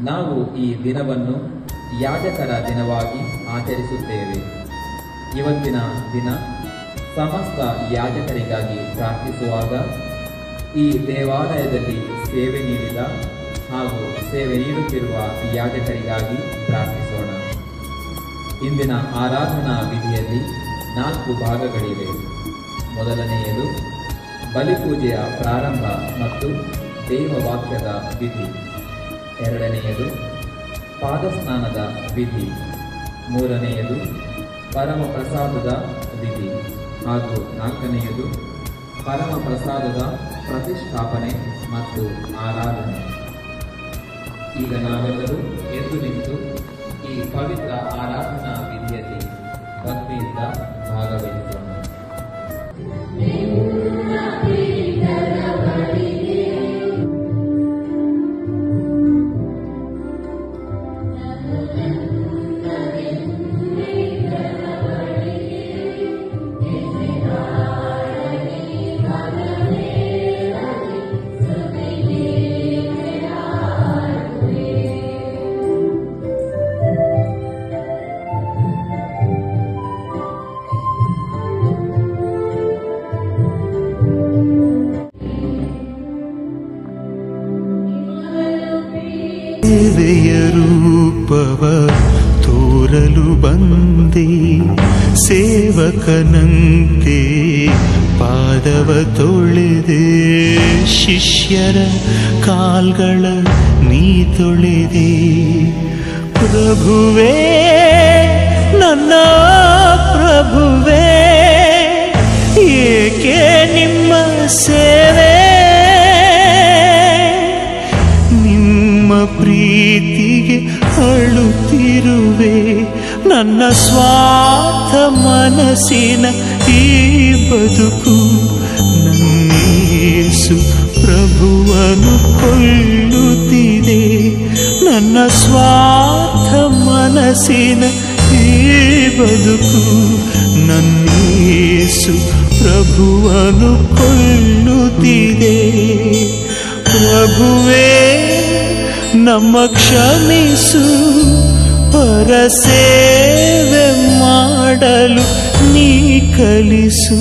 ನಾವು ಈ ದಿನವನ್ನು ಯಾಜಕರ ದಿನವಾಗಿ ಆಚರಿಸುತ್ತೇವೆ. ಇವತ್ತಿನ ದಿನ ಸಮಸ್ತ ಯಾಜಕರಿಗಾಗಿ ಪ್ರಾರ್ಥಿಸುವಾಗ ಈ ದೇವಾಲಯದಲ್ಲಿ ಸೇವೆ ನೀಡಿದ ಹಾಗೂ ಸೇವೆ ನೀಡುತ್ತಿರುವ ಯಾಜಕರಿಗಾಗಿ ಪ್ರಾರ್ಥಿಸೋಣ. ಇಂದಿನ ಆರಾಧನಾ ವಿಧಿಯಲ್ಲಿ 4 ಭಾಗಗಳಿವೆ. ಮೊದಲನೆಯದು ಬಲಿಪೂಜೆಯ ಪ್ರಾರಂಭ ಮತ್ತು ದೇವವಾಕ್ಯದ ವಿಧಿ. ಎರಡನೆಯದು ಪಾದಸ್ನಾನದ ವಿಧಿ. ಮೂರನೆಯದು ಪರಮಪ್ರಸಾದದ ವಿಧಿ ಹಾಗೂ 4ನೆಯದು ಪರಮಪ್ರಸಾದದ ಪ್ರತಿಷ್ಠಾಪನೆ ಮತ್ತು ಆರಾಧನೆ. ಈಗ ನಾವೆಲ್ಲರೂ ಎದ್ದು ನಿಂತು ಈ ಪವಿತ್ರ ಆರಾಧನಾ ವಿಧಿಯಲ್ಲಿ ಭಕ್ತಿಯಿಂದ ಭಾಗವಹಿಸೋಣ. ಸೇವೆಯ ರೂಪವ ತೋರಲು ಬಂದೆ, ಸೇವಕನಂತೆ ಪಾದವ ತೊಳೆದೆ, ಶಿಷ್ಯರ ಕಾಲ್ಗಳ ನೀ ತೊಳೆದೆ. ಪ್ರಭುವೇ ನನ್ನ ಪ್ರಭುವೇ, ಏಕೆ ನಿಮ್ಮ ಸೇವೆ, ಪ್ರೀತಿಗೆ ಅಳುತ್ತಿರುವೆ. ನನ್ನ ಸ್ವಾರ್ಥ ಮನಸ್ಸಿನ ಈ ಬದುಕು ನನ್ನೇಸು ಪ್ರಭುವನ್ನು ಕೊಲ್ಲುತ್ತಿದೆ. ನನ್ನ ಸ್ವಾರ್ಥ ಮನಸ್ಸಿನ ಈ ಬದುಕು ನನ್ನೇಸು ಪ್ರಭುವನ್ನು ಕೊಲ್ಲುತ್ತಿದೆ. ಪ್ರಭುವೇ ನಮ್ಮ ಕ್ಷಮಿಸು, ಪರಸೇವೆ ಮಾಡಲು ನೀ ಕಲಿಸು.